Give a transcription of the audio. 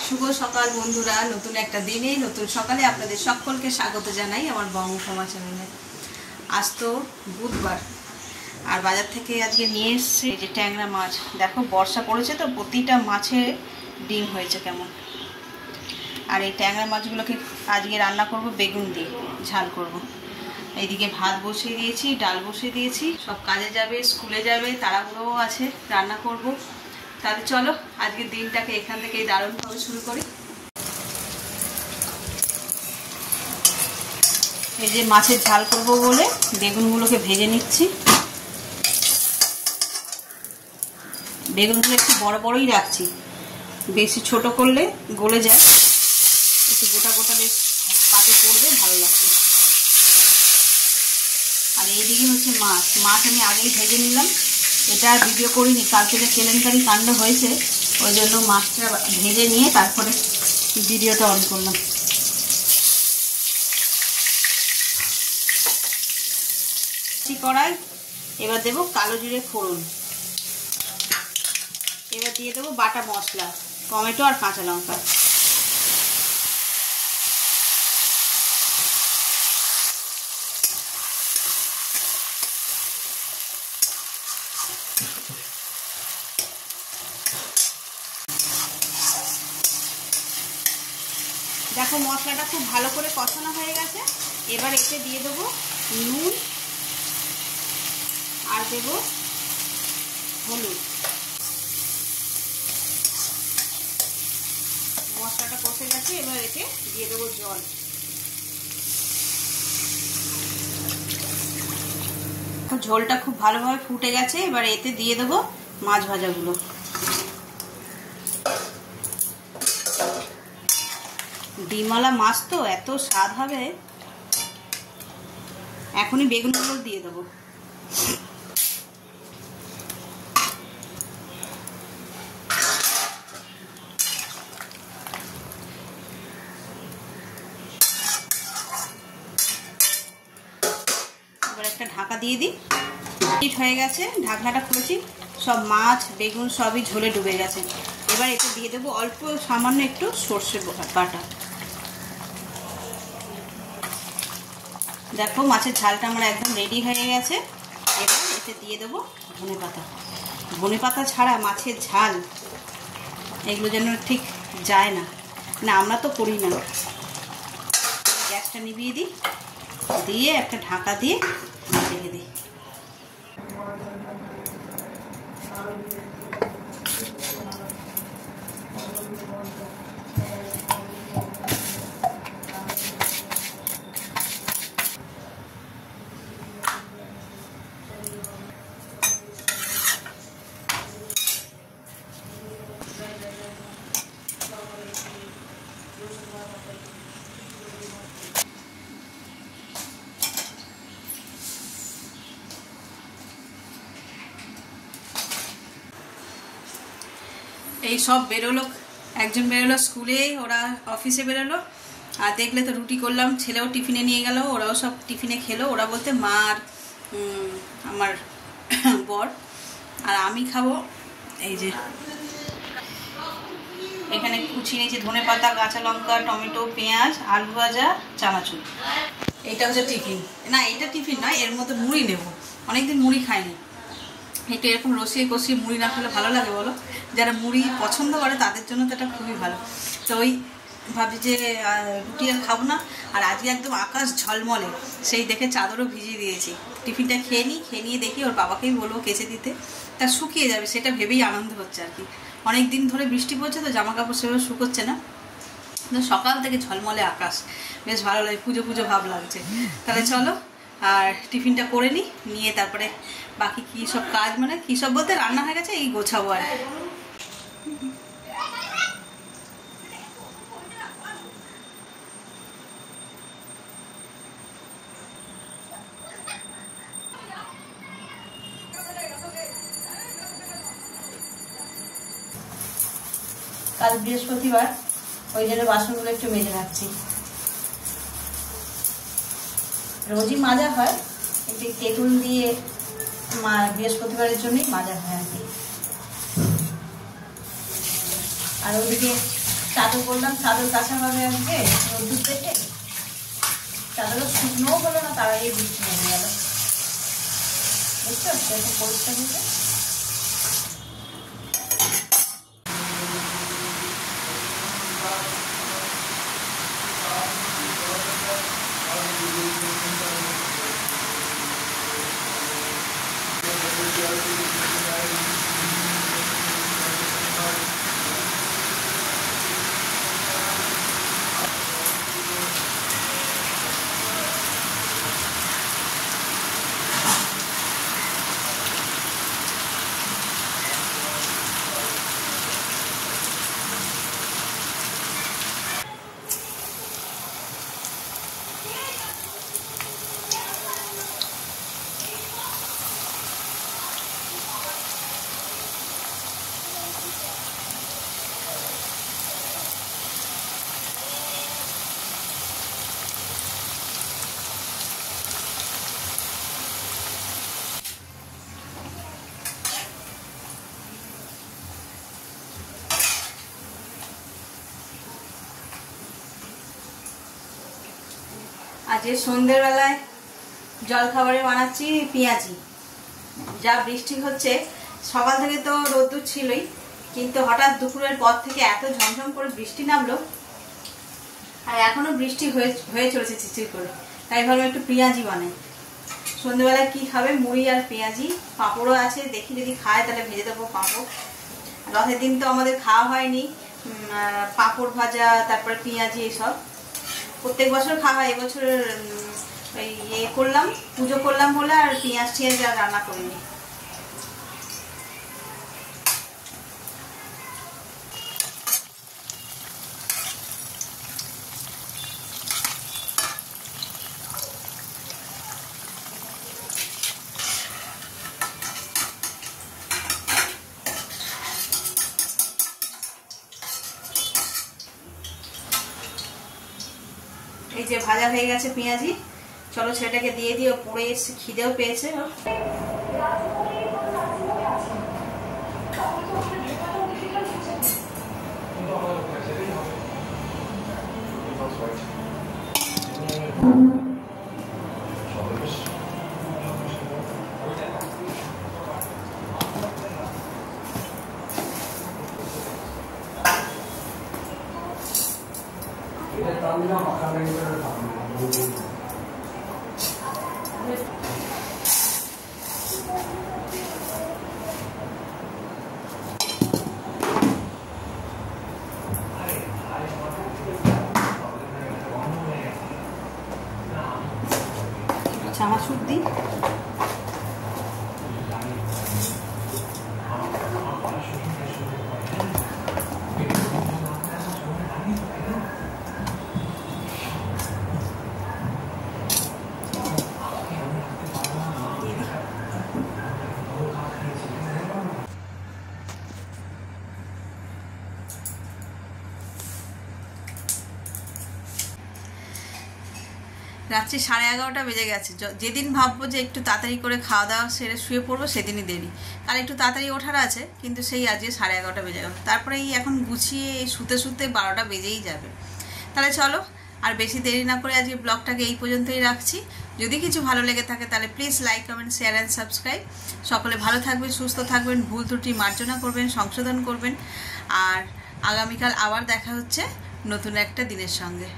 শুভ সকাল বন্ধুরা, নতুন একটা দিনে নতুন সকালে আপনাদের সকলকে স্বাগত জানাই আমার বঙ্গ ক্ষমা চ্যানেলে। আজ তো বুধবার আর বাজার থেকে আজকে নিয়ে এসেছি এই যে ট্যাংরা মাছ। দেখো বর্ষা পড়েছে তো প্রতিটা মাছে ডিম হয়েছে কেমন। আর এই ট্যাংরা মাছগুলোকে আজকে রান্না করব বেগুন দিয়ে ঝাল করব। এইদিকে ভাত বসিয়ে দিয়েছি, ডাল বসিয়ে দিয়েছি, সব কাজে যাবে, স্কুলে যাবে, তাড়াহুড়োও আছে, রান্না করব। তাহলে চলো আজকে দিনটাকে এখান থেকেই দারুণভাবে শুরু করি। এই যে মাছের ঝাল করব বলে বেগুনগুলোকে ভেজে নিচ্ছি। বেগুনগুলো একটু বড় বড়ই রাখছি, বেশি ছোট করলে গলে যায়, একটু গোটা গোটা বেশ পাতে পড়বে, ভালো লাগবে। আর এইদিকে হচ্ছে মাছ আমি আগেই ভেজে নিলাম। এটা ভিডিও করিনি, কালকে যে কেলেঙ্কারি কাণ্ড হয়েছে ওই জন্য মাছটা ভেজে নিয়ে তারপরে ভিডিওটা অন করলাম। কড়াই এবার দেবো কালো জিরে ফোড়ন, এবার দিয়ে দেবো বাটা মশলা, টমেটো আর কাঁচা লঙ্কা। দেখো মশলাটা খুব ভালো করে কষানো হয়ে গেছে। এবার এতে দিয়ে দেবো নুন আর দেবো হলুদ। মশলাটা কষে গেছে, এবার এতে দিয়ে দেবো জল। ঝোলটা খুব ভালোভাবে ফুটে গেছে, এবার এতে দিয়ে দেবো মাছ ভাজাগুলো। ডিমওয়ালা মাছ তো এত স্বাদ হবে। এখনই বেগুনগুলো দিয়ে দেবো। এবার একটা ঢাকা দিয়ে দিই। হয়ে গেছে, ঢাকনাটা খুলেছি, সব মাছ বেগুন সবই ঝোলে ডুবে গেছে। এবার এতে দিয়ে দেবো অল্প সামান্য একটু সর্ষে বাটা। দেখো মাছের ঝালটা আমার একদম রেডি হয়ে গেছে। এবার এতে দিয়ে দেবো ধনেপাতা। ধনেপাতা ছাড়া মাছের ঝাল এগুলো যেন ঠিক যায় না, না আমরা তো করি না। গ্যাসটা নিভিয়ে দিই, দিয়ে একটা ঢাকা দিয়ে রেখে দিই। এই সব বেরোলো, একজন বেরোলো স্কুলে, ওরা অফিসে বেরোলো, আর দেখলে তো রুটি করলাম, ছেলেও টিফিনে নিয়ে গেল, ওরাও সব টিফিনে খেলো। ওরা বলতে মা আর আমার বর, আর আমি খাবো এই যে এখানে কুচি নিয়েছি ধনেপাতা, কাঁচা লঙ্কা, টমেটো, পেঁয়াজ, আলু ভাজা, চানাচুর। এইটা হচ্ছে টিফিন। না এটা টিফিন নয়, এর মধ্যে মুড়ি নেব, অনেকদিন মুড়ি খাইনি। একটু এরকম রসিয়ে কষিয়ে মুড়ি না খেলে ভালো লাগে বলো? যারা মুড়ি পছন্দ করে তাদের জন্য তো এটা খুবই ভালো। তো ওই ভাবছি যে রুটি আর খাবো না। আর আজকে একদম আকাশ ঝলমলে, সেই দেখে চাদরও ভিজিয়ে দিয়েছি। টিফিনটা খেয়ে নিয়ে দেখি ওর বাবাকেই বলবো কেচে দিতে, তা শুকিয়ে যাবে সেটা ভেবেই আনন্দ হচ্ছে আর কি। অনেক দিন ধরে বৃষ্টি পড়ছে তো জামা কাপড় সেভাবে শুকোচ্ছে না, কিন্তু সকাল থেকে ঝলমলে আকাশ, বেশ ভালো লাগে, পুজো পুজো ভাব লাগছে। তাহলে চলো আর টিফিনটা করে নিয়ে তারপরে বাকি কী সব কাজ, মানে কী সব বলতে রান্না হয়ে গেছে, এই গোছাবো আর কাল বৃহস্পতিবার, ওই জন্য বাসনগুলো একটু মেজে রাখছি। রোজই মাজা হয়, একটু তেঁতুল দিয়ে বৃহস্পতিবারের জন্যই মাজা হয় আর কি। আর ওইদিকে চাদর করলাম, চাদর কাঁচাভাবে আজকে রোদ্দুর থেকে, চাদরও শুকনোও হলো না, তার আগে বৃষ্টি নেমে গেল। বুঝছো, সেরকম পরিষ্কার হয়েছে। আজকে সন্ধ্যেবেলায় জলখাবারে বানাচ্ছি পেঁয়াজি। যা বৃষ্টি হচ্ছে, সকাল থেকে তো রোদ্দুর ছিলই, কিন্তু হঠাৎ দুপুরের পর থেকে এত ঝমঝম করে বৃষ্টি নামলো, আর এখনো বৃষ্টি হয়ে চলেছে চিচির করে। তাই ভাবলাম একটু পেঁয়াজি বানাই। সন্ধ্যেবেলায় কি খাবে? মুড়ি আর পেঁয়াজি, পাঁপড়ও আছে, দেখি যদি খায় তাহলে ভেজে দেবো পাঁপড়। রথের দিন তো আমাদের খাওয়া হয়নি পাঁপড় ভাজা, তারপরে পেঁয়াজি, এসব প্রত্যেক বছর খাওয়া হয়। এবছর ইয়ে করলাম, পুজো করলাম বলে আর পেঁয়াজ টিয়াজ আর রান্না করিনি। এই যে ভাজা হয়ে গেছে পেঁয়াজি, চলো সেটাকে দিয়ে দিও। পড়ে এসে খিদেও পেয়েছে। চানাচুর দিই। রাত্রি 11:30 বেজে গেছে। যেদিন ভাববো যে একটু তাড়াতাড়ি করে খাওয়া দাওয়া সেরে শুয়ে পড়বো, সেদিনই দেরি। কাল একটু তাড়াতাড়ি ওঠার আছে, কিন্তু সেই আজকে 11:30 বেজে গেল। তারপরে এই এখন গুছিয়ে শুতে শুতে 12টা বেজেই যাবে। তাহলে চলো আর বেশি দেরি না করে আজকে ব্লগটাকে এই পর্যন্তই রাখছি। যদি কিছু ভালো লেগে থাকে তাহলে please like, comment, share and subscribe. সকলে ভালো থাকবেন, সুস্থ থাকবেন, ভুল ত্রুটি মার্জনা করবেন, সংশোধন করবেন। আর আগামীকাল আবার দেখা হচ্ছে নতুন একটা দিনের সঙ্গে।